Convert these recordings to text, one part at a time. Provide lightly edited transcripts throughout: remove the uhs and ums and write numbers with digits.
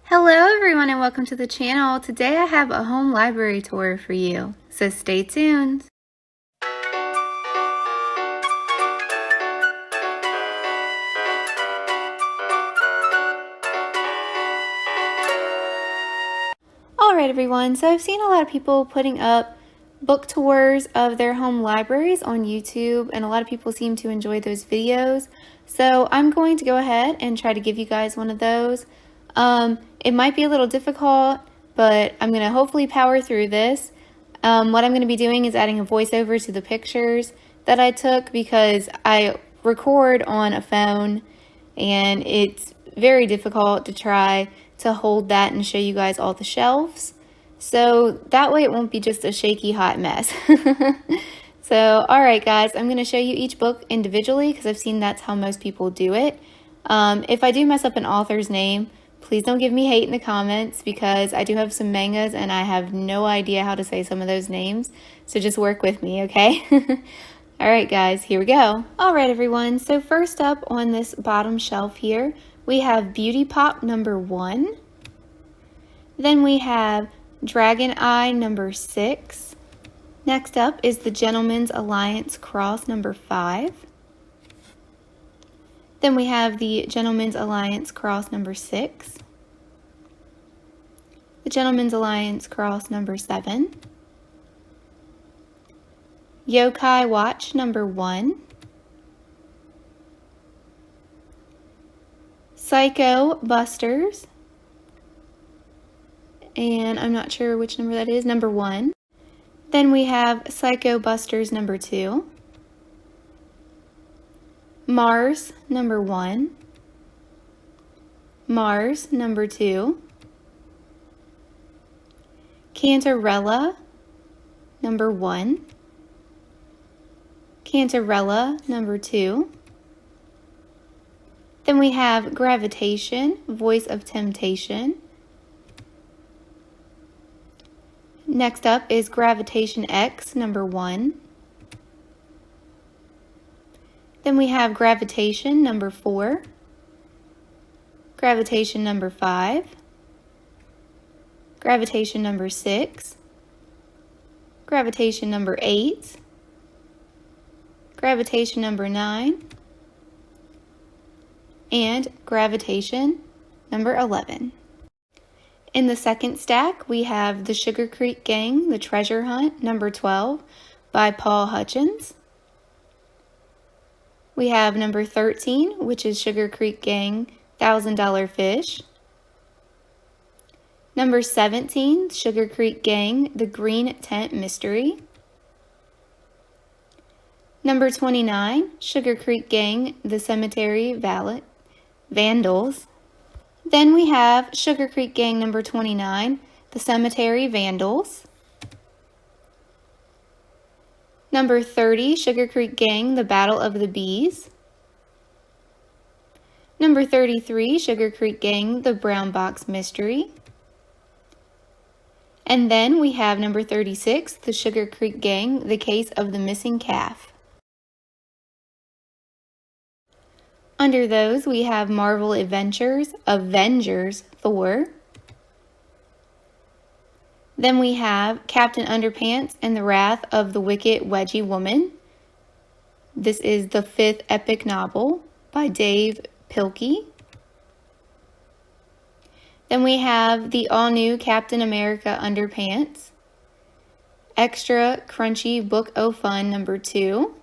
Hello everyone and welcome to the channel. Today I have a home library tour for you, so stay tuned. Alright everyone, so I've seen a lot of people putting up book tours of their home libraries on YouTube, and a lot of people seem to enjoy those videos. So I'm going to go ahead and try to give you guys one of those. It might be a little difficult, but I'm going to hopefully power through this. What I'm going to be doing is adding a voiceover to the pictures that I took because I record on a phone and it's very difficult to try to hold that and show you guys all the shelves. So that way it won't be just a shaky hot mess. So, alright guys, I'm going to show you each book individually because I've seen that's how most people do it. If I do mess up an author's name, please don't give me hate in the comments because I do have some mangas and I have no idea how to say some of those names. So just work with me, okay? Alright guys, here we go. Alright everyone, so first up on this bottom shelf here, we have Beauty Pop number 1. Then we have Dragon Eye number 6. Next up is the Gentleman's Alliance Cross number 5. Then we have the Gentleman's Alliance Cross number 6. The Gentleman's Alliance Cross number 7. Yokai Watch number 1. Psycho Busters. And I'm not sure which number that is, number 1. Then we have Psycho Busters number 2. Mars number 1. Mars number 2. Cantarella number 1. Cantarella number 2. Then we have Gravitation, Voice of Temptation. Next up is Gravitation X number 1. Then we have Gravitation number 4. Gravitation number 5. Gravitation number 6. Gravitation number 8. Gravitation number 9. And Gravitation number 11. In the second stack, we have The Sugar Creek Gang, The Treasure Hunt, number 12, by Paul Hutchins. We have number 13, which is Sugar Creek Gang, $1,000 Fish. Number 17, Sugar Creek Gang, The Green Tent Mystery. Number 29, Sugar Creek Gang, The Cemetery Vandals. Then we have Sugar Creek Gang number 29, The Cemetery Vandals. Number 30, Sugar Creek Gang, The Battle of the Bees. Number 33, Sugar Creek Gang, The Brown Box Mystery. And then we have number 36, The Sugar Creek Gang, The Case of the Missing Calf. Under those, we have Marvel Adventures, Avengers, Thor. Then we have Captain Underpants and the Wrath of the Wicked Wedgie Woman. This is the 5th epic novel by Dave Pilkey. Then we have the all-new Captain America Underpants. Extra Crunchy Book O' Fun number 2.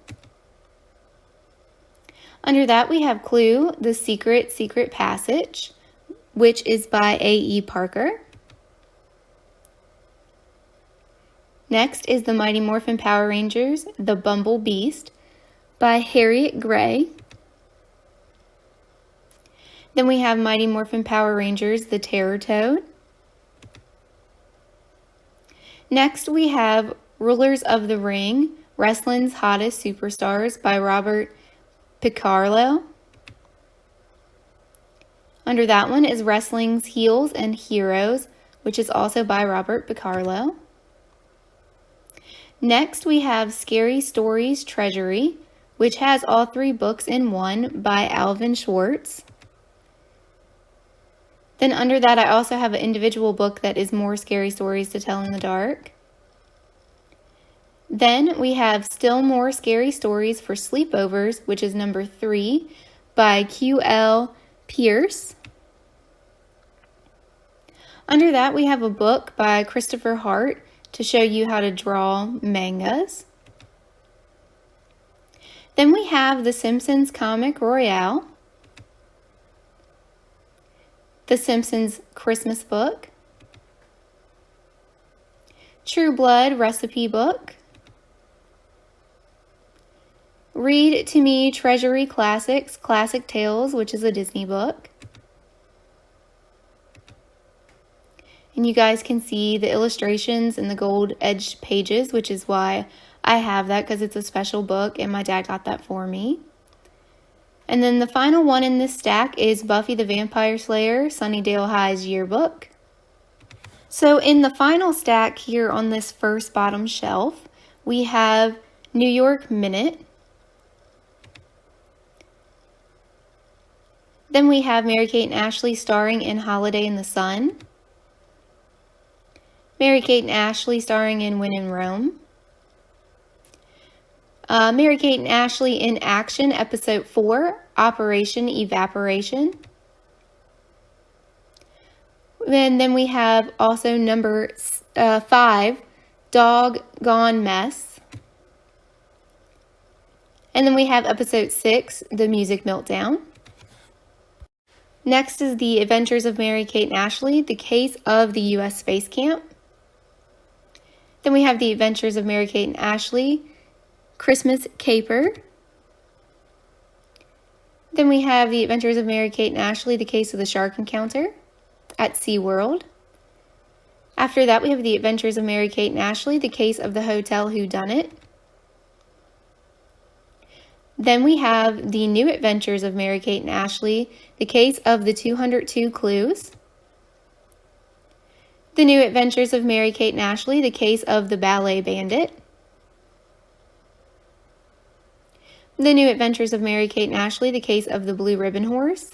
Under that, we have Clue, The Secret Passage, which is by A.E. Parker. Next is the Mighty Morphin Power Rangers, The Bumble Beast, by Harriet Gray. Then we have Mighty Morphin Power Rangers, The Terror Toad. Next, we have Rulers of the Ring, Wrestling's Hottest Superstars, by Robert Picarlo. Under that one is Wrestling's Heels and Heroes, which is also by Robert Picarlo. Next, we have Scary Stories Treasury, which has all 3 books in one by Alvin Schwartz. Then under that, I also have an individual book that is More Scary Stories to Tell in the Dark. Then we have Still More Scary Stories for Sleepovers, which is number 3 by Q.L. Pierce. Under that, we have a book by Christopher Hart to show you how to draw mangas. Then we have The Simpsons Comic Royale, The Simpsons Christmas Book, True Blood Recipe Book, Read to Me Treasury Classics, Classic Tales, which is a Disney book. And you guys can see the illustrations and the gold edged pages, which is why I have that, because it's a special book and my dad got that for me. And then the final one in this stack is Buffy the Vampire Slayer, Sunnydale High's yearbook. So in the final stack here on this first bottom shelf, we have New York Minute. Then we have Mary-Kate and Ashley starring in Holiday in the Sun. Mary-Kate and Ashley starring in When in Rome. Mary-Kate and Ashley in Action, Episode 4, Operation Evaporation. And then we have also number 5, Doggone Mess. And then we have Episode 6, The Music Meltdown. Next is The Adventures of Mary-Kate and Ashley, The Case of the U.S. Space Camp. Then we have The Adventures of Mary-Kate and Ashley, Christmas Caper. Then we have The Adventures of Mary-Kate and Ashley, The Case of the Shark Encounter at SeaWorld. After that, we have The Adventures of Mary-Kate and Ashley, The Case of the Hotel Whodunit. Then we have The New Adventures of Mary-Kate and Ashley, The Case of the 202 Clues. The New Adventures of Mary-Kate and Ashley, The Case of the Ballet Bandit. The New Adventures of Mary-Kate and Ashley, The Case of the Blue Ribbon Horse.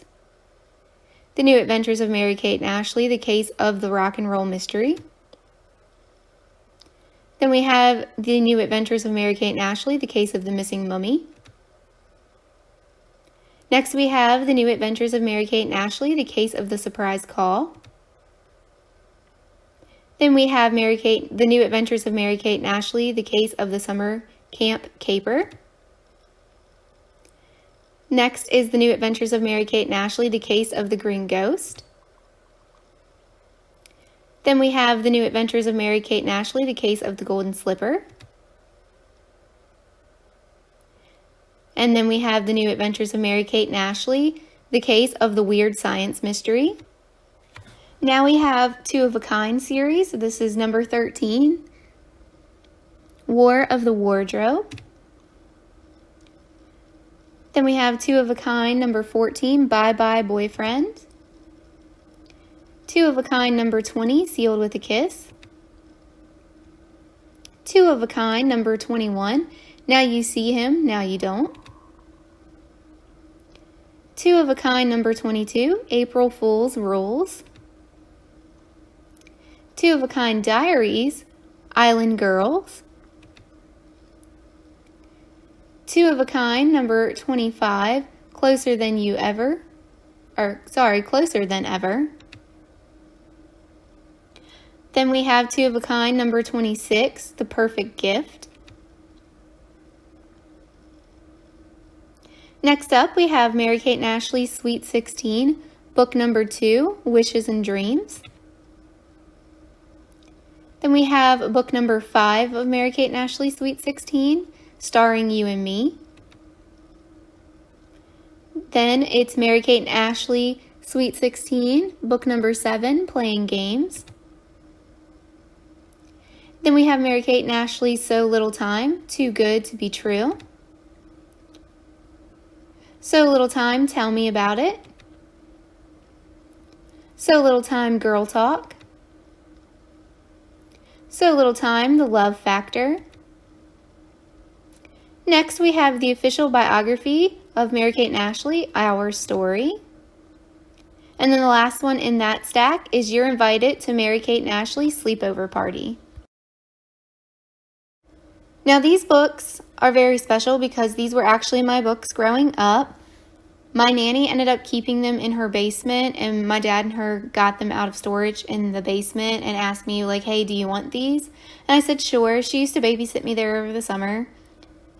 The New Adventures of Mary-Kate and Ashley, The Case of the Rock and Roll Mystery. Then we have The New Adventures of Mary-Kate and Ashley, The Case of the Missing Mummy. Next we have The New Adventures of Mary-Kate and Ashley, The Case of the Surprise Call. Then we have The New Adventures of Mary-Kate and Ashley, The Case of the Summer Camp Caper. Next is The New Adventures of Mary-Kate and Ashley, The Case of the Green Ghost. Then we have The New Adventures of Mary-Kate and Ashley, The Case of the Golden Slipper. And then we have The New Adventures of Mary-Kate and Ashley, The Case of the Weird Science Mystery. Now we have Two of a Kind series. This is number 13, War of the Wardrobe. Then we have Two of a Kind number 14, Bye Bye Boyfriend. Two of a Kind number 20, Sealed with a Kiss. Two of a Kind number 21, Now You See Him, Now You Don't. Two of a Kind number 22, April Fool's Rules. Two of a Kind Diaries, Island Girls. Two of a Kind number 25, Closer Than Ever. Then we have Two of a Kind number 26, The Perfect Gift. Next up, we have Mary-Kate and Ashley, Sweet 16, book number 2, Wishes and Dreams. Then we have book number 5 of Mary-Kate and Ashley, Sweet 16, Starring You and Me. Then it's Mary-Kate and Ashley, Sweet 16, book number 7, Playing Games. Then we have Mary-Kate and Ashley, So Little Time, Too Good to Be True. So Little Time, Tell Me About It. So Little Time, Girl Talk. So Little Time, The Love Factor. Next, we have the official biography of Mary-Kate and Ashley, Our Story. And then the last one in that stack is You're Invited to Mary-Kate and Ashley's Sleepover Party. Now these books are very special because these were actually my books growing up. My nanny ended up keeping them in her basement, and my dad and her got them out of storage in the basement and asked me, like, hey, do you want these? And I said, sure. She used to babysit me there over the summer,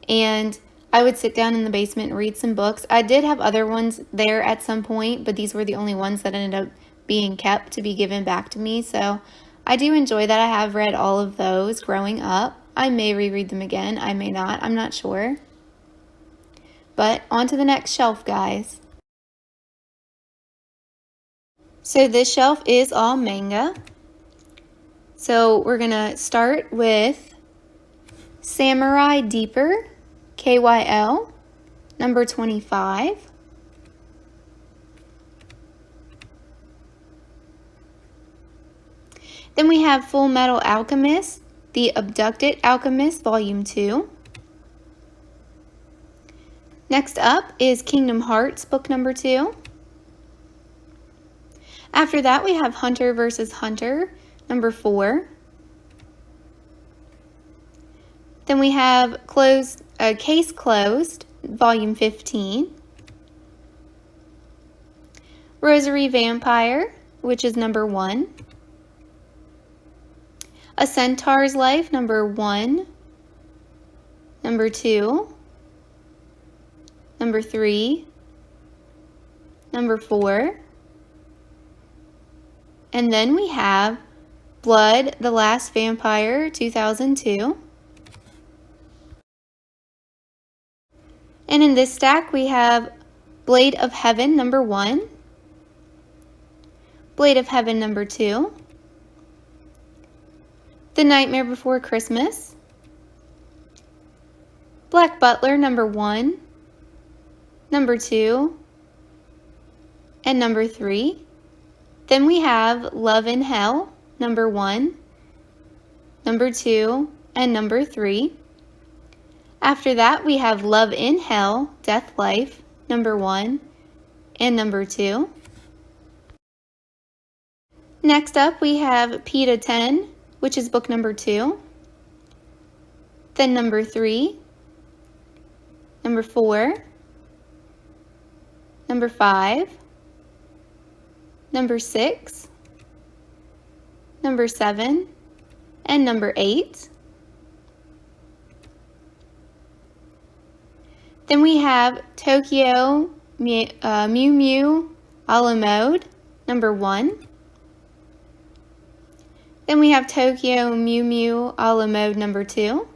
and I would sit down in the basement and read some books. I did have other ones there at some point, but these were the only ones that ended up being kept to be given back to me. So I do enjoy that. I have read all of those growing up. I may reread them again. I may not. I'm not sure. But on to the next shelf, guys. So this shelf is all manga. So we're going to start with Samurai Deeper, KYL, number 25. Then we have Full Metal Alchemist, The Abducted Alchemist, Volume 2. Next up is Kingdom Hearts, book number 2. After that, we have Hunter vs. Hunter, number 4. Then we have Case Closed, volume 15. Rosary Vampire, which is number 1. A Centaur's Life, number 1. Number 2. Number 3. Number 4. And then we have Blood, the Last Vampire, 2002. And in this stack we have Blade of Heaven, number 1. Blade of Heaven, number 2. The Nightmare Before Christmas. Black Butler, number 1. Number 2. And number 3. Then we have Love in Hell, number 1, number 2, and number 3. After that, we have Love in Hell, Death Life, number 1, and number 2. Next up, we have PETA 10, which is book number 2. Then number 3, number 4, number 5, number 6, number 7, and number 8. Then we have Tokyo Mew Mew a la Mode, number 1. Then we have Tokyo Mew Mew a la Mode, number 2.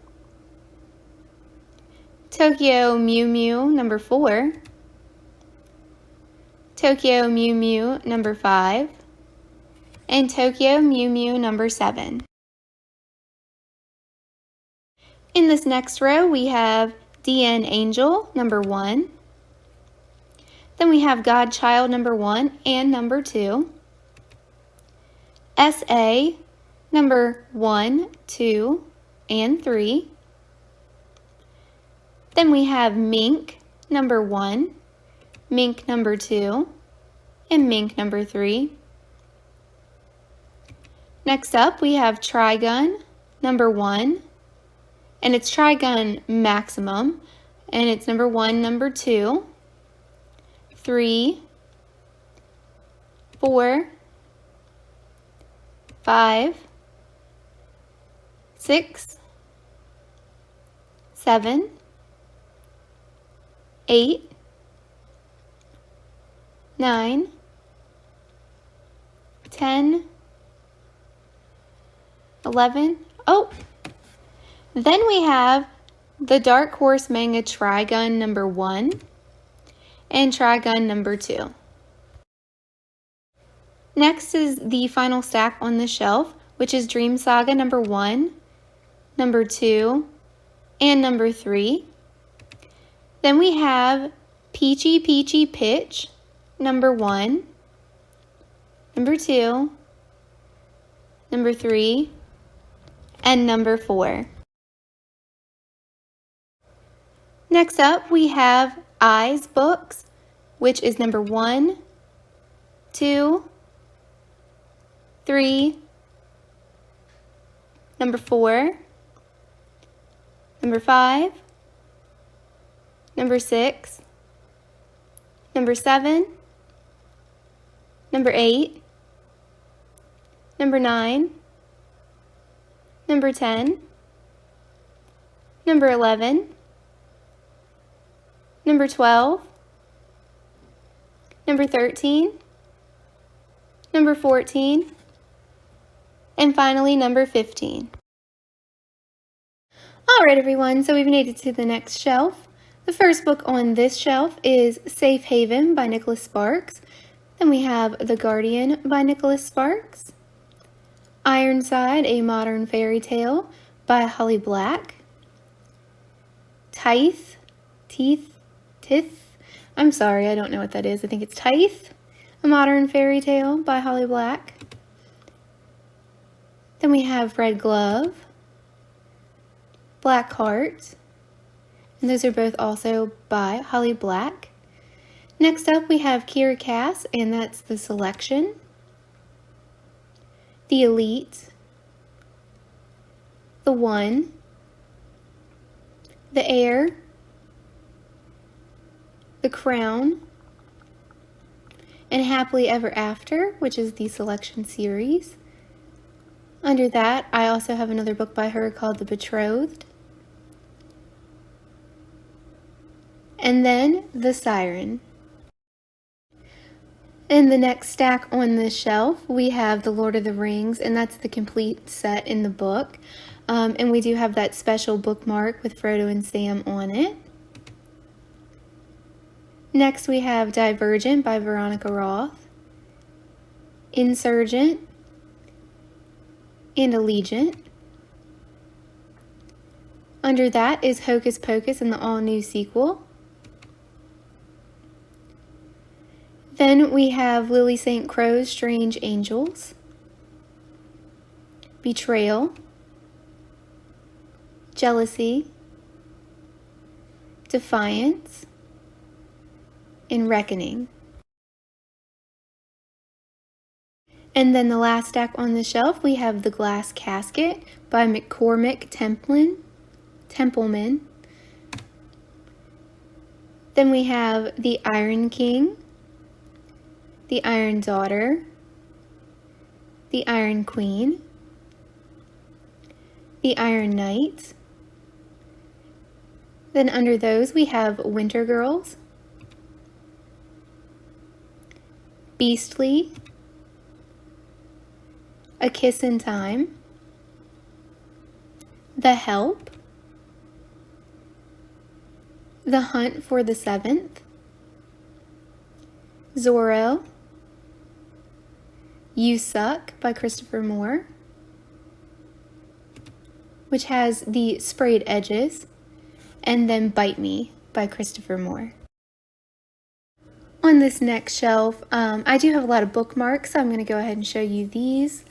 Tokyo Mew Mew, number 4. Tokyo Mew Mew, number 5. And Tokyo Mew Mew, number 7. In this next row, we have DN Angel, number 1. Then we have Godchild, number 1 and number 2. SA, number 1, 2, and 3. Then we have Mink, number 1, Mink number 2, and Mink number 3. Next up, we have Trigun, number 1, and it's Trigun Maximum, and it's number 1, number 2, 3, 4, 5, 6, 7, 8, 9, 10, 11. Oh, then we have the Dark Horse Manga Trigun number 1 and Trigun number 2. Next is the final stack on the shelf, which is Dream Saga number 1, number 2, and number 3. Then we have Peachy Peachy Pitch, number 1, number 2, number 3, and number 4. Next up, we have Eyes books, which is number 1, 2, 3, number 4, number 5, number 6, number 7, number 8, number 9, number 10, number 11, number 12, number 13, number 14, and finally number 15. Alright everyone, so we've made it to the next shelf. The first book on this shelf is Safe Haven by Nicholas Sparks. Then we have The Guardian by Nicholas Sparks. Ironside, A Modern Fairy Tale by Holly Black. Tithe, I'm sorry, I don't know what that is. I think it's Tithe, A Modern Fairy Tale by Holly Black. Then we have Red Glove, Black Heart, and those are both also by Holly Black. Next up we have Kiera Cass, and that's The Selection, The Elite, The One, The Heir, The Crown, and Happily Ever After, which is the Selection series. Under that, I also have another book by her called The Betrothed. And then The Siren. In the next stack on this shelf, we have The Lord of the Rings, and that's the complete set in the book. And we do have that special bookmark with Frodo and Sam on it. Next we have Divergent by Veronica Roth, Insurgent, and Allegiant. Under that is Hocus Pocus and the all-new sequel. Then we have Lily St. Crow's Strange Angels, Betrayal, Jealousy, Defiance, and Reckoning. And then the last stack on the shelf, we have The Glass Casket by McCormick Templeman. Then we have The Iron King, The Iron Daughter, The Iron Queen, The Iron Knight. Then under those we have Winter Girls, Beastly, A Kiss in Time, The Help, The Hunt for the Seventh, Zorro, You Suck by Christopher Moore, which has the sprayed edges, and then Bite Me by Christopher Moore. On this next shelf, I do have a lot of bookmarks, so I'm going to go ahead and show you these.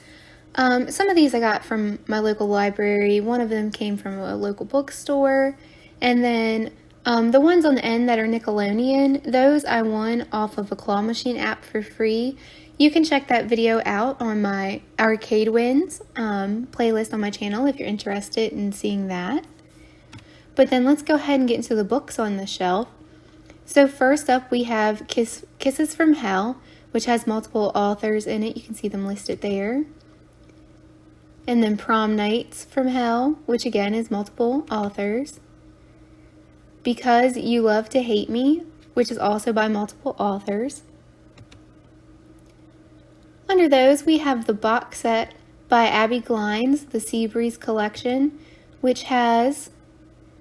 Some of these I got from my local library. One of them came from a local bookstore. And then the ones on the end that are Nickelodeon, those I won off of a claw machine app for free. You can check that video out on my Arcade Wins playlist on my channel if you're interested in seeing that. But then let's go ahead and get into the books on the shelf. So first up we have Kisses from Hell, which has multiple authors in it. You can see them listed there. And then Prom Nights from Hell, which again is multiple authors. Because You Love to Hate Me, which is also by multiple authors. Under those we have the box set by Abby Glines, the Seabreeze Collection, which has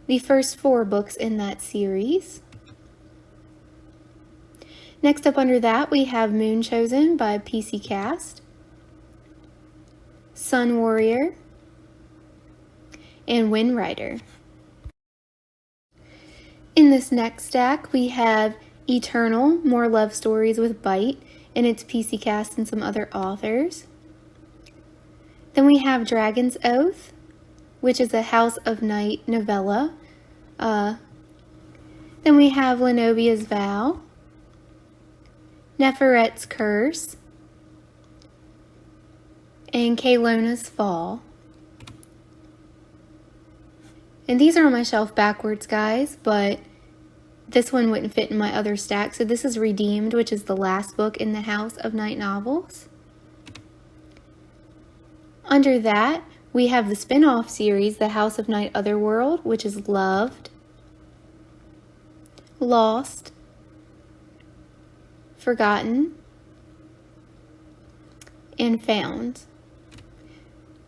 the first 4 books in that series. Next up under that we have Moon Chosen by PC Cast, Sun Warrior, and Wind Rider. In this next stack we have Eternal, More Love Stories with Bite, and it's PC Cast and some other authors. Then we have Dragon's Oath, which is a House of Night novella. Then we have Lenovia's Vow, Neferet's Curse, and Kalona's Fall. And these are on my shelf backwards, guys, but this one wouldn't fit in my other stack. So this is Redeemed, which is the last book in the House of Night novels. Under that, we have the spin-off series, The House of Night Otherworld, which is Loved, Lost, Forgotten, and Found.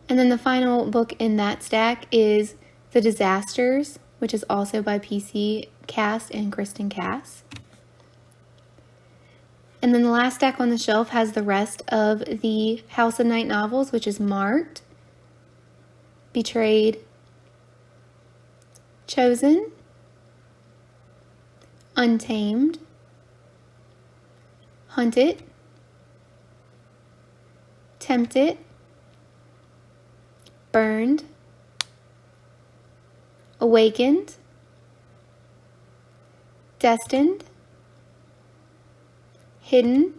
And then the final book in that stack is The Disasters, which is also by PC Cast and Kristen Cass. And then the last stack on the shelf has the rest of the House of Night novels, which is Marked, Betrayed, Chosen, Untamed, Hunted, Tempted, Burned, Awakened, Destined, Hidden,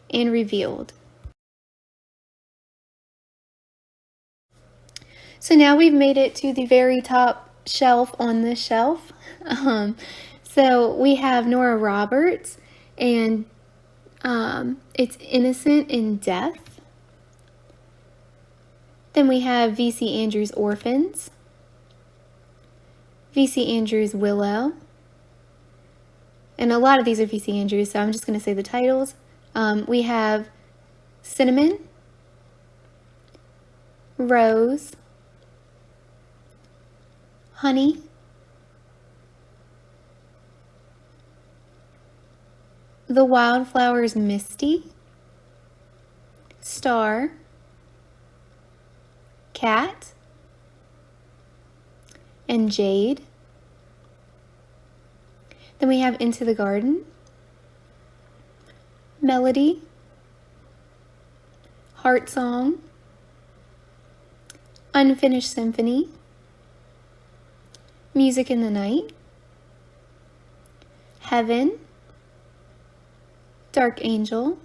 and Revealed. So now we've made it to the very top shelf on this shelf. So we have Nora Roberts, and it's Innocent in Death. Then we have V.C. Andrews' Orphans, V.C. Andrews' Willow, and a lot of these are V.C. Andrews, so I'm just going to say the titles. We have Cinnamon, Rose, Honey, The Wildflower's Misty, Star, Cat, and Jade. Then we have Into the Garden, Melody, Heart Song, Unfinished Symphony, Music in the Night, Heaven, Dark Angel,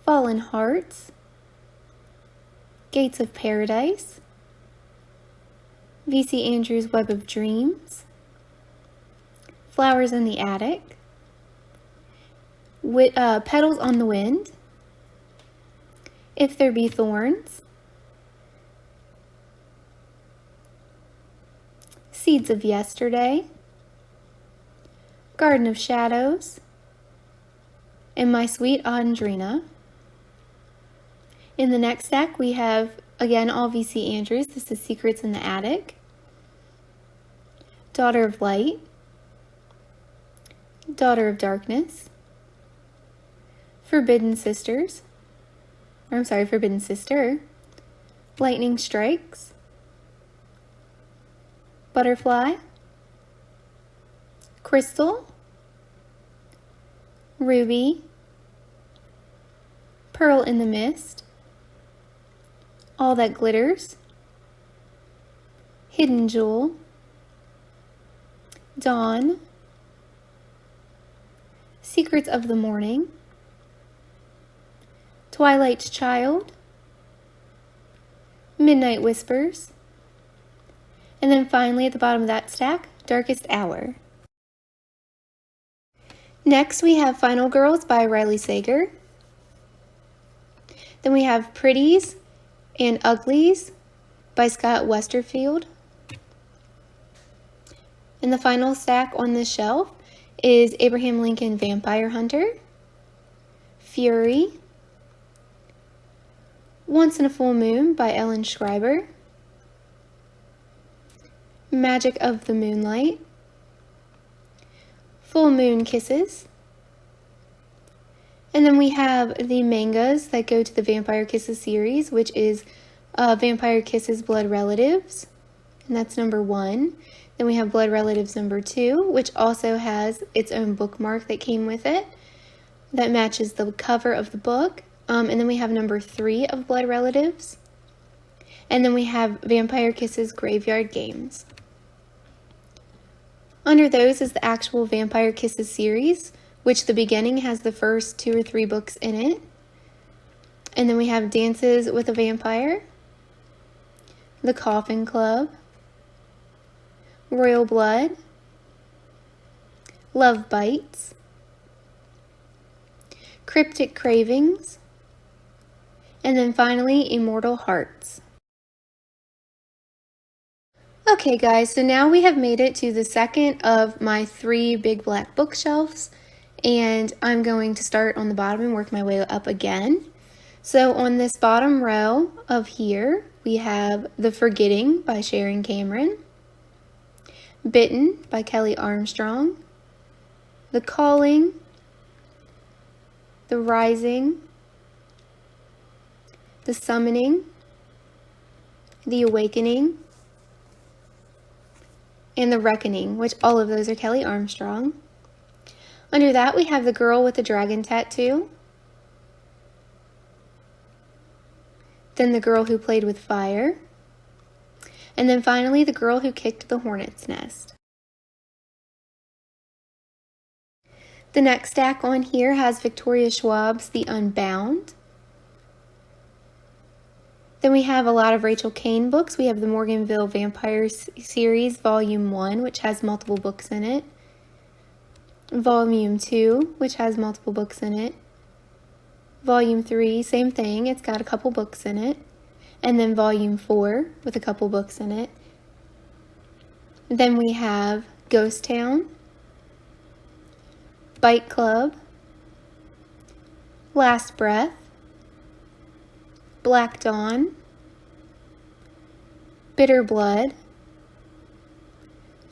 Fallen Hearts, Gates of Paradise, V.C. Andrews' Web of Dreams, Flowers in the Attic, Petals on the Wind, If There Be Thorns, Seeds of Yesterday, Garden of Shadows, and My Sweet Andrina. In the next stack, we have, again, all V.C. Andrews. This is Secrets in the Attic, Daughter of Light, Daughter of Darkness, Forbidden Sister, Lightning Strikes, Butterfly, Crystal, Ruby, Pearl in the Mist, All That Glitters, Hidden Jewel, Dawn, Secrets of the Morning, Twilight's Child, Midnight Whispers, and then finally at the bottom of that stack, Darkest Hour. Next we have Final Girls by Riley Sager. Then we have Pretties and Uglies by Scott Westerfield. And the final stack on this shelf is Abraham Lincoln Vampire Hunter, Fury, Once in a Full Moon by Ellen Schreiber, Magic of the Moonlight, Full Moon Kisses, and then we have the mangas that go to the Vampire Kisses series, which is Vampire Kisses Blood Relatives, and that's number 1. Then we have Blood Relatives number 2, which also has its own bookmark that came with it that matches the cover of the book. And then we have number 3 of Blood Relatives. And then we have Vampire Kisses Graveyard Games. Under those is the actual Vampire Kisses series, which the beginning has the first 2 or 3 books in it. And then we have Dances with a Vampire, The Coffin Club, Royal Blood, Love Bites, Cryptic Cravings, and then finally Immortal Hearts. Okay guys, so now we have made it to the second of my 3 big black bookshelves, and I'm going to start on the bottom and work my way up again. So on this bottom row of here, we have The Forgetting by Sharon Cameron, Bitten by Kelly Armstrong, The Calling, The Rising, The Summoning, The Awakening, and The Reckoning, which all of those are Kelly Armstrong. Under that, we have The Girl with the Dragon Tattoo, then The Girl Who Played with Fire, and then finally The Girl Who Kicked the Hornet's Nest. The next stack on here has Victoria Schwab's The Unbound. Then we have a lot of Rachel Caine books. We have the Morganville Vampires series, Volume 1, which has multiple books in it. Volume 2, which has multiple books in it. Volume 3, same thing, it's got a couple books in it. And then Volume 4, with a couple books in it. Then we have Ghost Town, Bite Club, Last Breath, Black Dawn, Bitter Blood,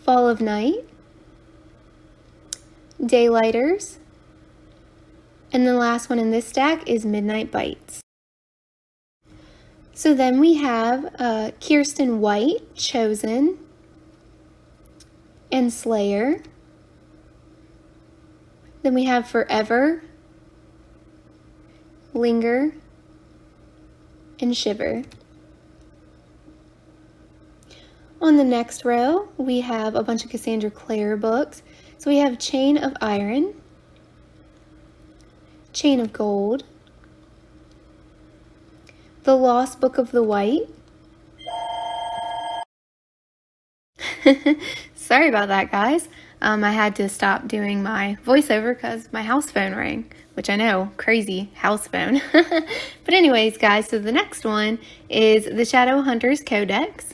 Fall of Night, Daylighters, and the last one in this stack is Midnight Bites. So then we have Kiersten White, Chosen, and Slayer. Then we have Forever, Linger, and Shiver. On the next row, we have a bunch of Cassandra Clare books. So we have Chain of Iron, Chain of Gold, The Lost Book of the White. Sorry about that, guys. I had to stop doing my voiceover because my house phone rang, which I know, crazy house phone. But anyways, guys, so the next one is the Shadowhunters Codex.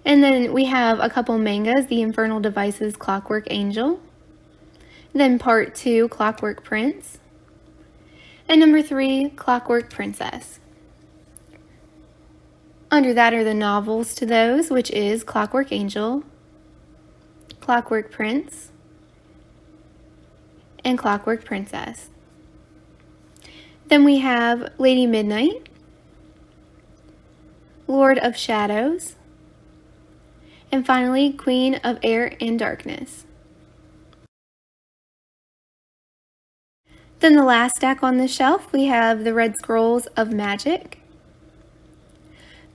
And then we have a couple mangas, The Infernal Devices Clockwork Angel. Then Part 2, Clockwork Prince. And number 3, Clockwork Princess. Under that are the novels to those, which is Clockwork Angel, Clockwork Prince, and Clockwork Princess. Then we have Lady Midnight, Lord of Shadows, and finally Queen of Air and Darkness. Then the last stack on the shelf, we have the Red Scrolls of Magic,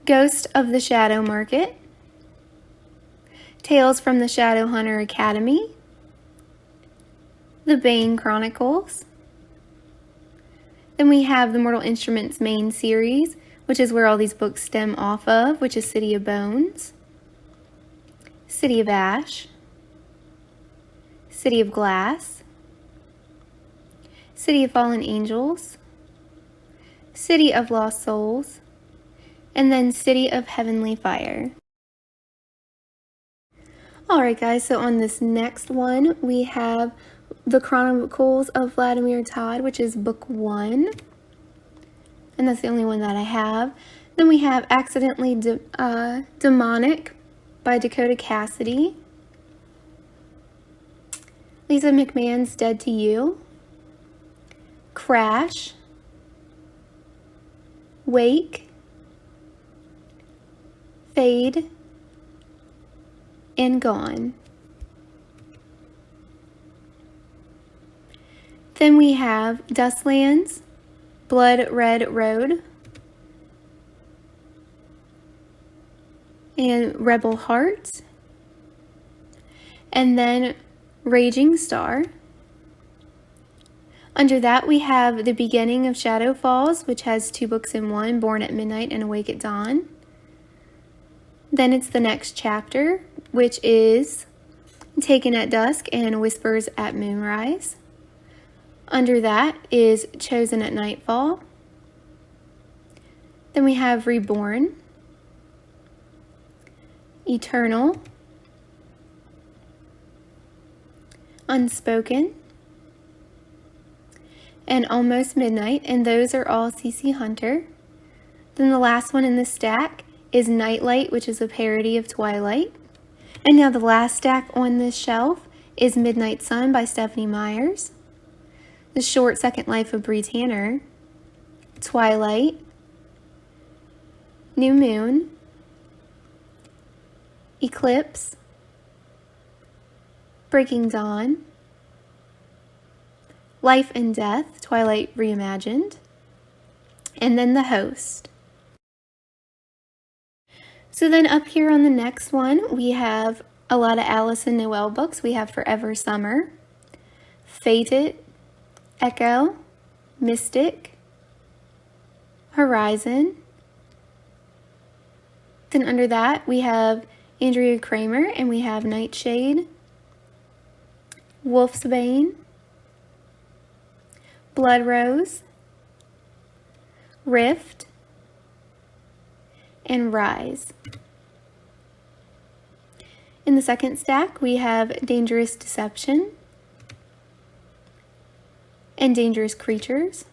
Ghost of the Shadow Market, Tales from the Shadowhunter Academy, The Bane Chronicles. Then we have the Mortal Instruments main series, which is where all these books stem off of, which is City of Bones, City of Ash, City of Glass, City of Fallen Angels, City of Lost Souls, and then City of Heavenly Fire. Alright guys, so on this next one, we have The Chronicles of Vladimir Tod, which is book 1. And that's the only one that I have. Then we have Accidentally Demonic by Dakota Cassidy. Lisa McMahon's Dead to You. Crash. Wake. Fade, and Gone. Then we have Dustlands, Blood Red Road, and Rebel Heart, and then Raging Star. Under that, we have the beginning of Shadow Falls, which has 2 books in one, Born at Midnight and Awake at Dawn. Then it's the next chapter, which is Taken at Dusk and Whispers at Moonrise. Under that is Chosen at Nightfall. Then we have Reborn, Eternal, Unspoken, and Almost Midnight, and those are all C.C. Hunter. Then the last one in the stack is Nightlight, which is a parody of Twilight. And now the last stack on this shelf is Midnight Sun by Stephenie Meyers, The Short Second Life of Bree Tanner, Twilight, New Moon, Eclipse, Breaking Dawn, Life and Death, Twilight Reimagined, and then The Host. So then up here on the next one, we have a lot of Alyson Noël books. We have Forever Summer, Fated, Echo, Mystic, Horizon. Then under that, we have Andrea Kramer, and we have Nightshade, Wolfsbane, Blood Rose, Rift, and Rise. In the second stack, we have Dangerous Deception and Dangerous Creatures.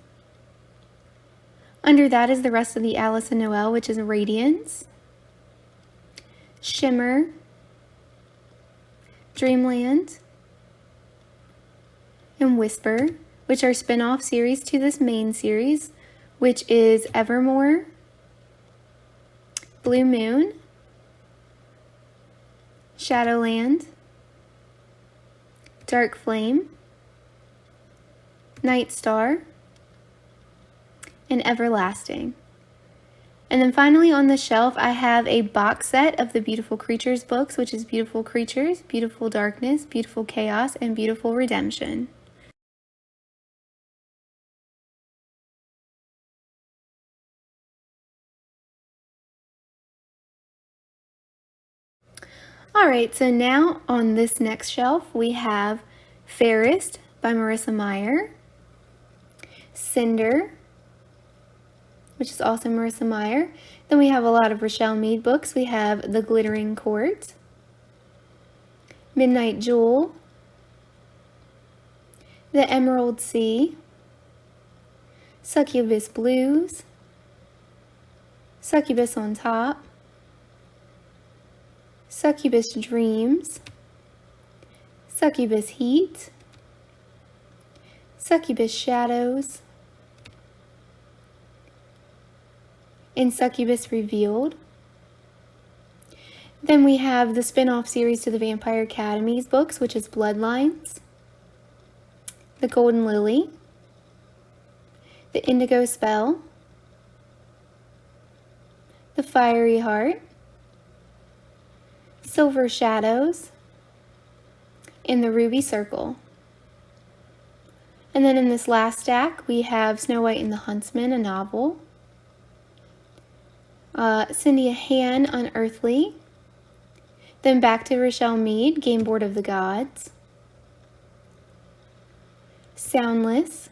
Under that is the rest of the Alyson Noël, which is Radiance, Shimmer, Dreamland, and Whisper, which are spin-off series to this main series, which is Evermore, Blue Moon, Shadowland, Dark Flame, Night Star, and Everlasting. And then finally on the shelf, I have a box set of the Beautiful Creatures books, which is Beautiful Creatures, Beautiful Darkness, Beautiful Chaos, and Beautiful Redemption. Alright, so now on this next shelf, we have Fairest by Marissa Meyer, Cinder, which is also Marissa Meyer. Then we have a lot of Richelle Mead books. We have The Glittering Court, Midnight Jewel, The Emerald Sea, Succubus Blues, Succubus on Top, Succubus Dreams, Succubus Heat, Succubus Shadows, and Succubus Revealed. Then we have the spin-off series to the Vampire Academy's books, which is Bloodlines, The Golden Lily, The Indigo Spell, The Fiery Heart, Silver Shadows, and The Ruby Circle. And then in this last stack, we have Snow White and the Huntsman, a novel, Cynthia Han, Unearthly, then back to Richelle Mead, Game Board of the Gods, Soundless,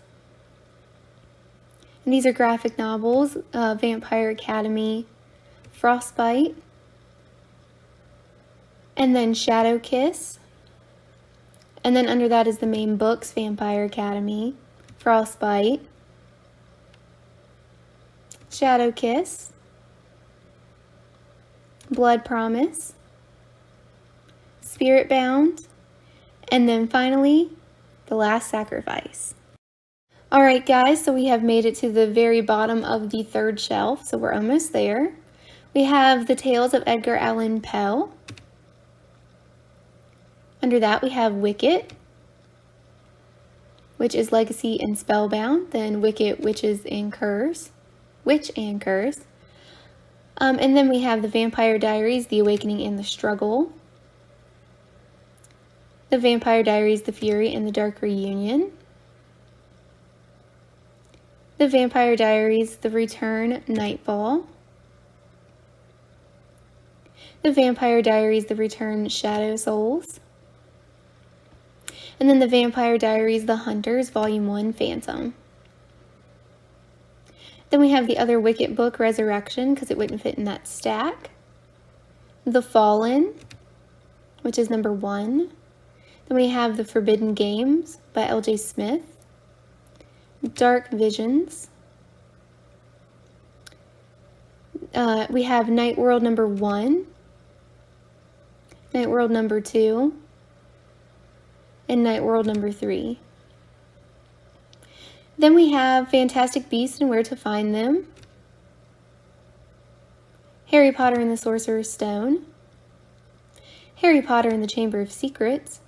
and these are graphic novels, Vampire Academy, Frostbite, and then Shadow Kiss, and then under that is the main books, Vampire Academy, Frostbite, Shadow Kiss, Blood Promise, Spirit Bound, and then finally, The Last Sacrifice. Alright guys, so we have made it to the very bottom of the third shelf, so we're almost there. We have The Tales of Edgar Allan Poe. Under that we have Wicket, which is Legacy and Spellbound, then Wicket, Witches and Curse, Witch and Curse. And then we have The Vampire Diaries, The Awakening and the Struggle. The Vampire Diaries, The Fury and the Dark Reunion. The Vampire Diaries, The Return, Nightfall. The Vampire Diaries, The Return, Shadow Souls. And then The Vampire Diaries, The Hunters, Volume 1, Phantom. Then we have the other Wicked book, Resurrection, because it wouldn't fit in that stack. The Fallen, which is number 1. Then we have The Forbidden Games by L.J. Smith. Dark Visions. We have Night World number 1, Night World number 2, and Night World number 3. Then we have Fantastic Beasts and Where to Find Them, Harry Potter and the Sorcerer's Stone, Harry Potter and the Chamber of Secrets,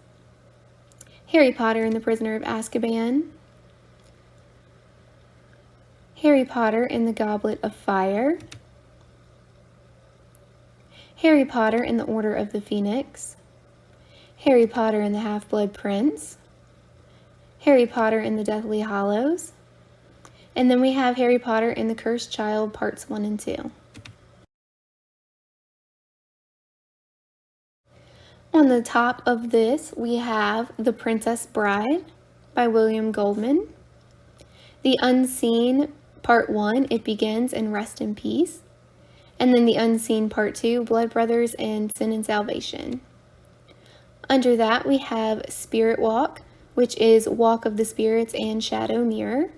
Harry Potter and the Prisoner of Azkaban, Harry Potter and the Goblet of Fire, Harry Potter and the Order of the Phoenix, Harry Potter and the Half-Blood Prince, Harry Potter and the Deathly Hallows, and then we have Harry Potter and the Cursed Child Parts 1 and 2. On the top of this, we have The Princess Bride by William Goldman, The Unseen Part 1, It Begins and Rest in Peace, and then The Unseen Part 2, Blood Brothers and Sin and Salvation. Under that, we have Spirit Walk, which is Walk of the Spirits and Shadow Mirror.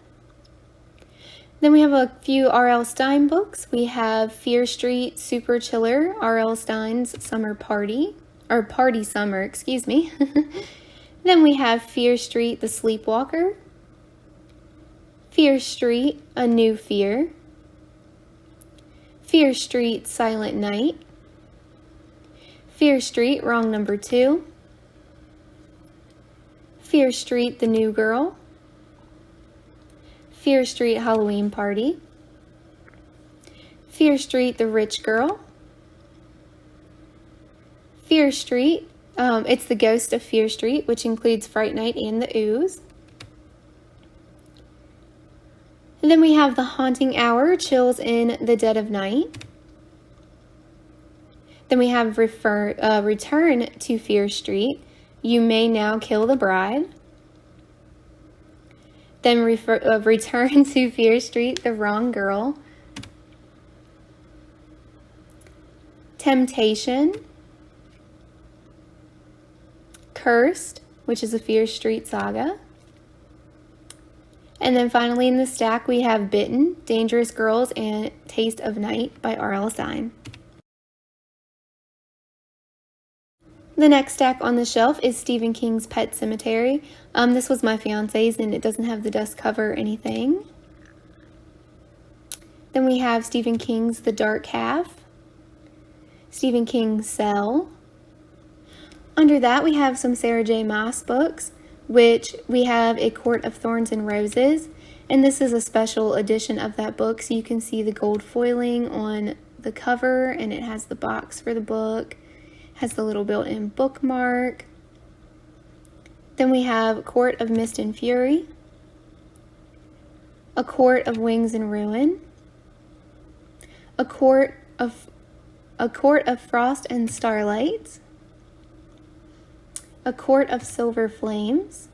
Then we have a few R.L. Stine books. We have Fear Street Super Chiller, R.L. Stine's Summer Party, or Party Summer, excuse me. Then we have Fear Street The Sleepwalker, Fear Street A New Fear, Fear Street Silent Night, Fear Street Wrong Number 2, Fear Street The New Girl, Fear Street Halloween Party, Fear Street The Rich Girl, Fear Street, it's The Ghost of Fear Street, which includes Fright Night and The Ooze. And then we have The Haunting Hour, Chills in the Dead of Night. Then we have Return to Fear Street, You May Now Kill the Bride. Then Return to Fear Street, The Wrong Girl. Temptation. Cursed, which is a Fear Street saga. And then finally in the stack we have Bitten, Dangerous Girls, and Taste of Night by R.L. Stine. The next stack on the shelf is Stephen King's Pet Sematary. This was my fiance's and it doesn't have the dust cover or anything. Then we have Stephen King's The Dark Half, Stephen King's Cell. Under that we have some Sarah J. Maas books, which we have A Court of Thorns and Roses, and this is a special edition of that book, so you can see the gold foiling on the cover, and it has the box for the book, has the little built-in bookmark. Then we have Court of Mist and Fury, A Court of Wings and Ruin, A Court of Frost and Starlight, A Court of Silver Flames.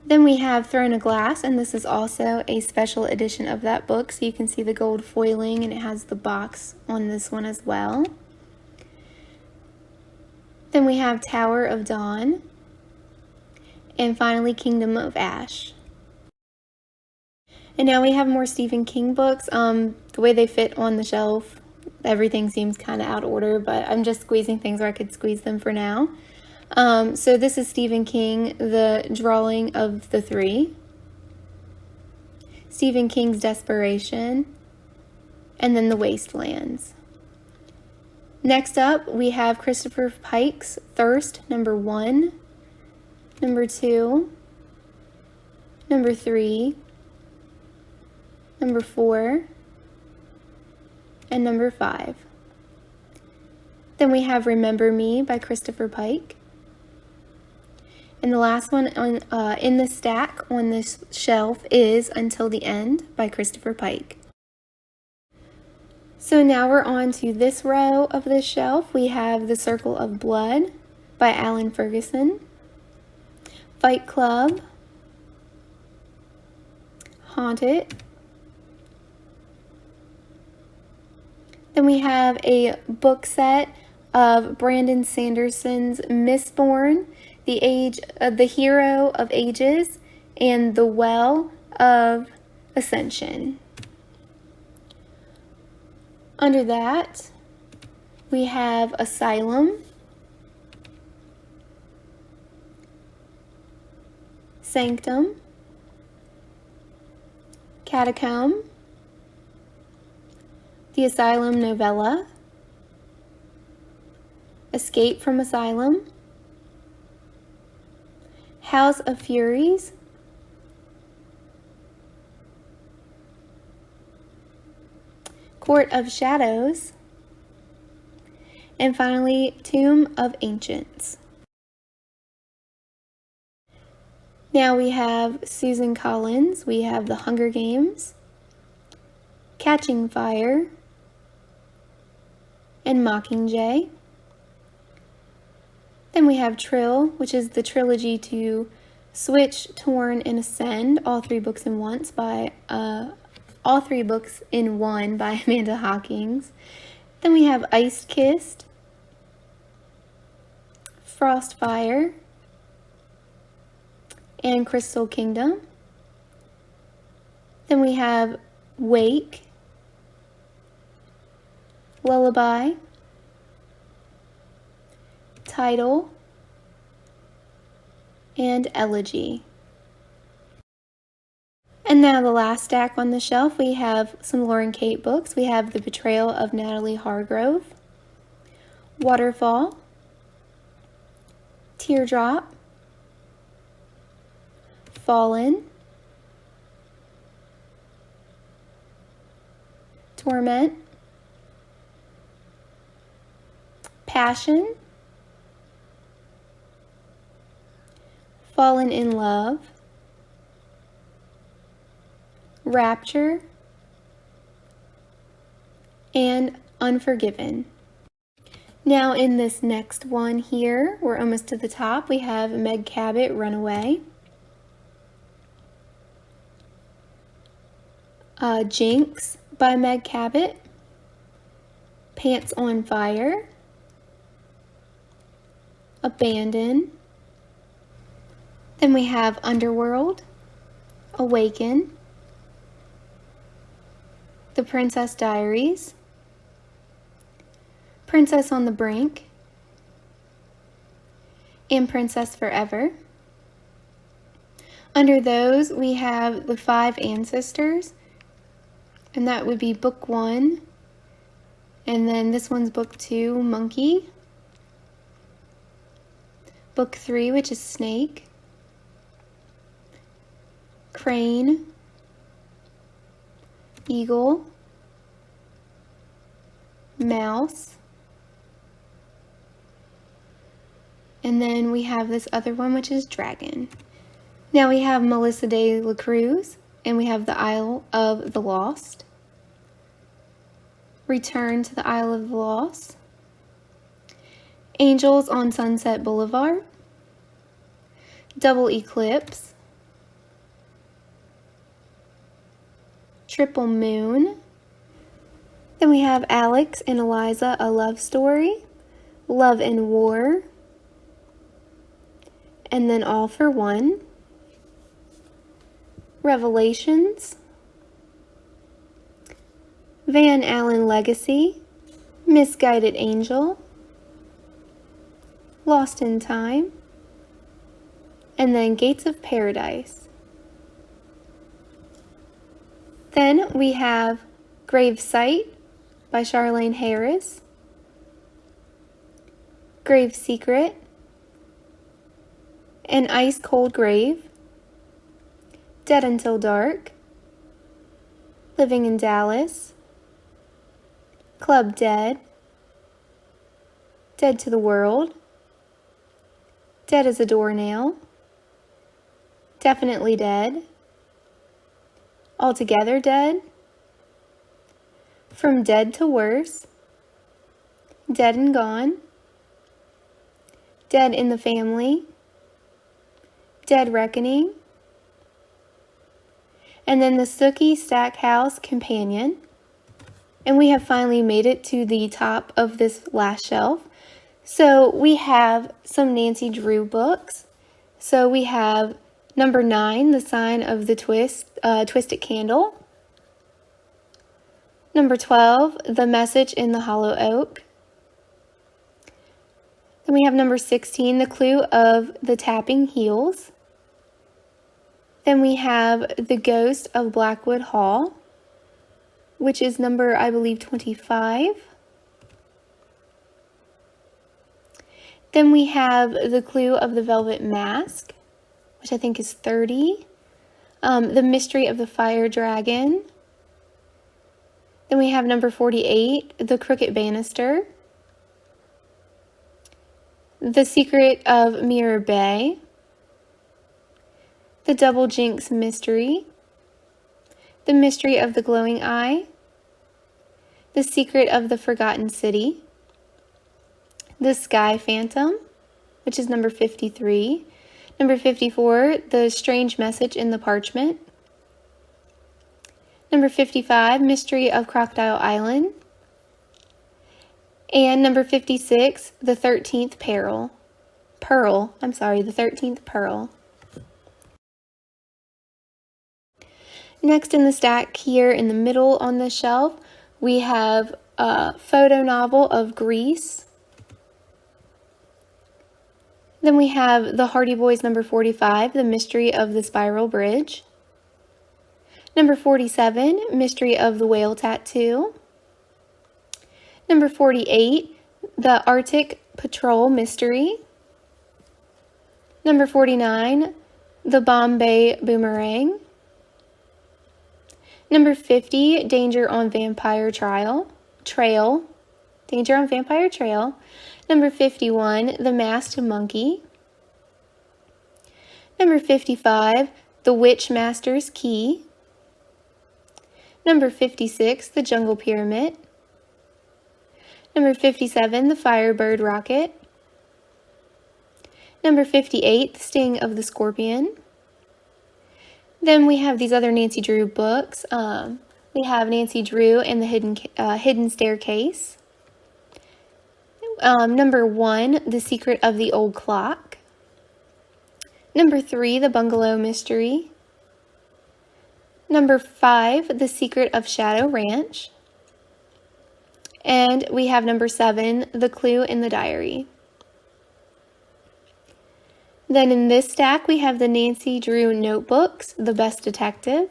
Then we have Throne of Glass, and this is also a special edition of that book, so you can see the gold foiling, and it has the box on this one as well. Then we have Tower of Dawn, and finally Kingdom of Ash. And now we have more Stephen King books. The way they fit on the shelf, everything seems kind of out of order, but I'm just squeezing things where I could squeeze them for now. So this is Stephen King, The Drawing of the Three, Stephen King's Desperation, and then The Wastelands. Next up, we have Christopher Pike's Thirst, number 1, number 2, number 3, number 4, and number 5. Then we have Remember Me by Christopher Pike. And the last one in the stack on this shelf is Until the End by Christopher Pike. So now we're on to this row of this shelf. We have The Circle of Blood by Alan Ferguson, Fight Club, Haunted. Then we have a book set of Brandon Sanderson's Mistborn, the Hero of Ages, and The Well of Ascension. Under that, we have Asylum, Sanctum, Catacomb, The Asylum Novella, Escape from Asylum, House of Furies, Court of Shadows, and finally, Tomb of Ancients. Now we have Susan Collins, we have The Hunger Games, Catching Fire, and Mockingjay. Then we have Trill, which is the trilogy to Switch, Torn, and Ascend, all three books in one by Amanda Hawkins. Then we have Ice Kissed, Frostfire, and Crystal Kingdom. Then we have Wake, Lullaby, Title, and Elegy. And now the last stack on the shelf, we have some Lauren Kate books. We have The Betrayal of Natalie Hargrove, Waterfall, Teardrop, Fallen, Torment, Passion, Fallen in Love, Rapture, and Unforgiven. Now in this next one here, we're almost to the top, we have Meg Cabot, Runaway, Jinx by Meg Cabot, Pants on Fire, Abandon. Then we have Underworld, Awaken, The Princess Diaries, Princess on the Brink, and Princess Forever. Under those, we have The Five Ancestors, and that would be book 1, and then this one's book 2, Monkey, book 3, which is Snake, Crane, Eagle, Mouse, and then we have this other one, which is Dragon. Now we have Melissa de la Cruz, and we have The Isle of the Lost, Return to the Isle of the Lost, Angels on Sunset Boulevard, Double Eclipse, Triple Moon. Then we have Alex and Eliza, A Love Story, Love and War, and then All for One, Revelations, Van Allen Legacy, Misguided Angel, Lost in Time, and then Gates of Paradise. Then we have Grave Site by Charlaine Harris, Grave Secret, An Ice Cold Grave, Dead Until Dark, Living in Dallas, Club Dead, Dead to the World, Dead as a Doornail, Definitely Dead, Altogether Dead, From Dead to Worse, Dead and Gone, Dead in the Family, Dead Reckoning, and then the Sookie Stackhouse Companion. And we have finally made it to the top of this last shelf. So we have some Nancy Drew books. So we have number 9, The Sign of the Twisted Candle. Number 12, The Message in the Hollow Oak. Then we have number 16, The Clue of the Tapping Heels. Then we have The Ghost of Blackwood Hall, which is number, I believe, 25. Then we have The Clue of the Velvet Mask, which I think is 30. The Mystery of the Fire Dragon. Then we have number 48, The Crooked Banister. The Secret of Mirror Bay. The Double Jinx Mystery. The Mystery of the Glowing Eye. The Secret of the Forgotten City. The Sky Phantom, which is number 53. Number 54, The Strange Message in the Parchment. Number 55, Mystery of Crocodile Island. And number 56, The 13th Pearl. The 13th Pearl. Next in the stack here in the middle on the shelf, we have a photo novel of Grease. Then we have The Hardy Boys number 45, The Mystery of the Spiral Bridge. Number 47, Mystery of the Whale Tattoo. Number 48, The Arctic Patrol Mystery. Number 49, The Bombay Boomerang. Number 50, Danger on Vampire Trail. Danger on Vampire Trail. Number 51, The Masked Monkey. Number 55, The Witch Master's Key. Number 56, The Jungle Pyramid. Number 57, The Firebird Rocket. Number 58, The Sting of the Scorpion. Then we have these other Nancy Drew books. We have Nancy Drew and the Hidden Staircase. Number 1, The Secret of the Old Clock. Number 3, The Bungalow Mystery. Number 5, The Secret of Shadow Ranch. And we have number 7, The Clue in the Diary. Then in this stack, we have the Nancy Drew notebooks, The Best Detective.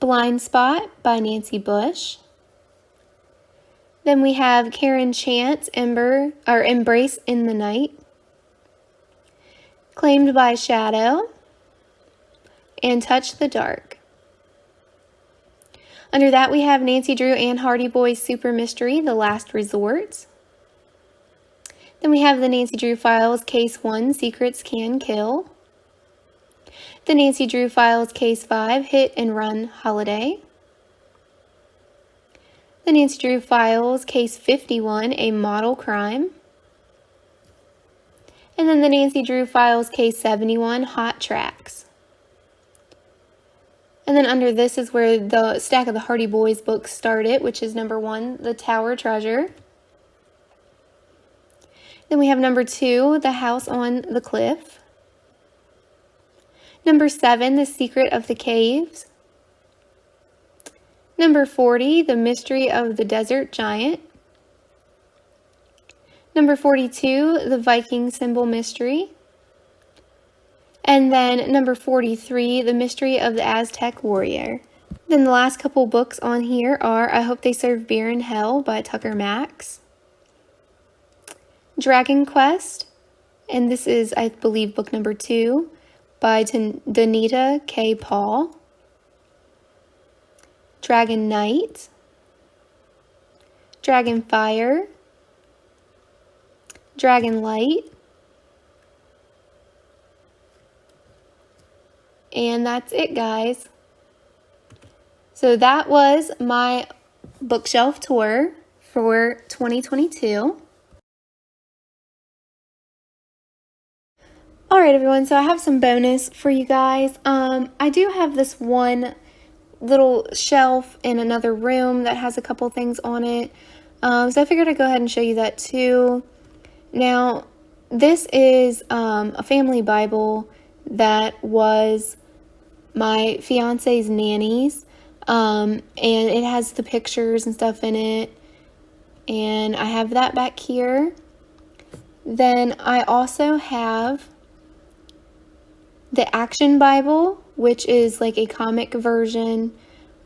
Blind Spot by Nancy Bush. Then we have Karen Chance, Embrace in the Night. Claimed by Shadow. And Touch the Dark. Under that, we have Nancy Drew and Hardy Boys Super Mystery, The Last Resort. Then we have the Nancy Drew Files Case 1, Secrets Can Kill. The Nancy Drew Files Case 5, Hit and Run Holiday. The Nancy Drew Files Case 51, A Model Crime. And then the Nancy Drew Files Case 71, Hot Tracks. And then under this is where the stack of the Hardy Boys books started, which is number 1, The Tower Treasure. Then we have number 2, The House on the Cliff. Number 7, The Secret of the Caves. Number 40, The Mystery of the Desert Giant. Number 42, The Viking Symbol Mystery. And then number 43, The Mystery of the Aztec Warrior. Then the last couple books on here are I Hope They Serve Beer in Hell by Tucker Max. Dragon Quest, and this is, I believe, book number 2 by Danita K. Paul. Dragon Knight. Dragonfire, Dragonlight, and that's it, guys. So that was my bookshelf tour for 2022. Alright everyone, so I have some bonus for you guys. I do have this one little shelf in another room that has a couple things on it. So I figured I'd go ahead and show you that too. Now, this is a family Bible that was my fiance's nanny's. And it has the pictures and stuff in it. And I have that back here. Then I also have the Action Bible, which is like a comic version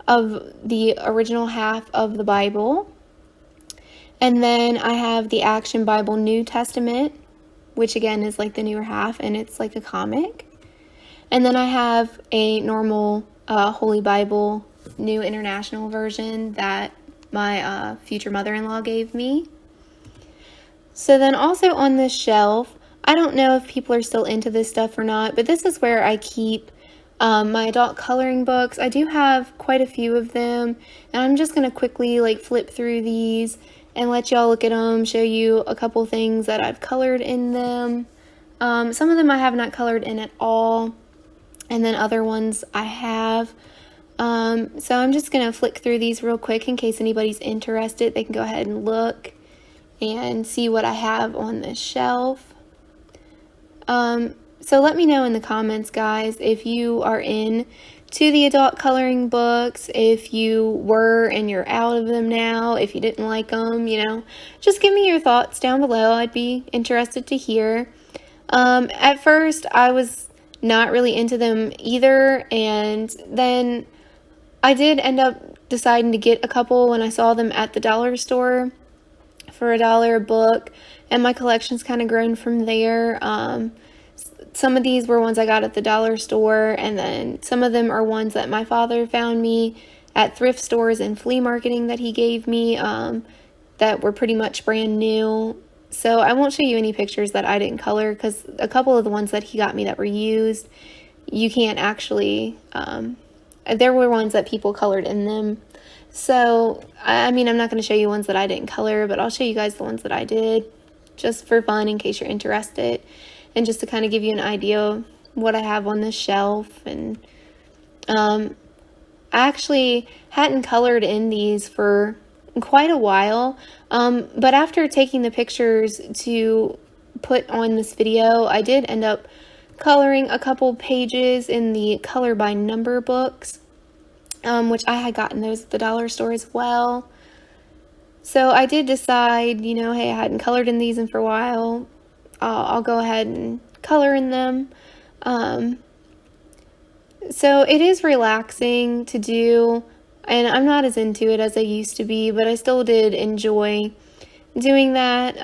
of the original half of the Bible. And then I have the Action Bible New Testament, which again is like the newer half, and it's like a comic. And then I have a normal Holy Bible New International version that my future mother-in-law gave me. So then also on this shelf, I don't know if people are still into this stuff or not, but this is where I keep my adult coloring books. I do have quite a few of them, and I'm just going to quickly like flip through these and let y'all look at them, show you a couple things that I've colored in them. Some of them I have not colored in at all, and then other ones I have. So I'm just going to flick through these real quick in case anybody's interested. They can go ahead and look and see what I have on this shelf. So let me know in the comments, guys, if you are in to the adult coloring books, if you were and you're out of them now, if you didn't like them, you know, just give me your thoughts down below. I'd be interested to hear. At first, I was not really into them either, and then I did end up deciding to get a couple when I saw them at the dollar store for $1 a book, and my collection's kind of grown from there. Some of these were ones I got at the dollar store, and then some of them are ones that my father found me at thrift stores and flea marketing that he gave me that were pretty much brand new. So I won't show you any pictures that I didn't color, because a couple of the ones that he got me that were used, you can't actually, there were ones that people colored in them. So, I mean, I'm not going to show you ones that I didn't color, but I'll show you guys the ones that I did, just for fun in case you're interested, and just to kind of give you an idea of what I have on this shelf. And I actually hadn't colored in these for quite a while, but after taking the pictures to put on this video, I did end up coloring a couple pages in the color by number books, which I had gotten those at the dollar store as well. So I did decide, you know, hey, I hadn't colored in these in for a while. I'll go ahead and color in them. So it is relaxing to do, and I'm not as into it as I used to be, but I still did enjoy doing that.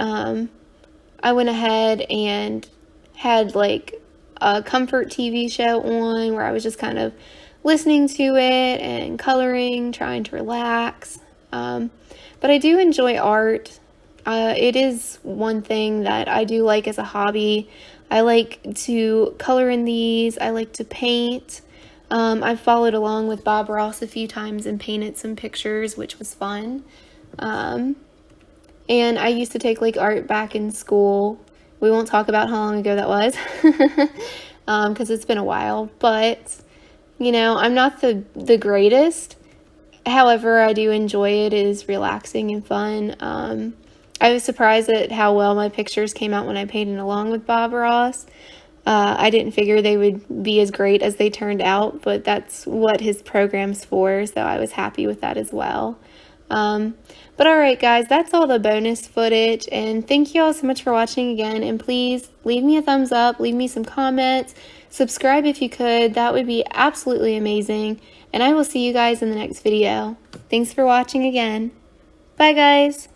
I went ahead and had like a comfort TV show on where I was just kind of listening to it and coloring, trying to relax. But I do enjoy art. It is one thing that I do like as a hobby. I like to color in these. I like to paint. I've followed along with Bob Ross a few times and painted some pictures, which was fun. And I used to take like art back in school. We won't talk about how long ago that was because it's been a while. But, you know, I'm not the greatest. However, I do enjoy it. It is relaxing and fun. I was surprised at how well my pictures came out when I painted along with Bob Ross. I didn't figure they would be as great as they turned out, but that's what his program's for, so I was happy with that as well. But alright guys, that's all the bonus footage, and thank you all so much for watching again, and please leave me a thumbs up, leave me some comments, subscribe if you could, that would be absolutely amazing, and I will see you guys in the next video. Thanks for watching again. Bye guys!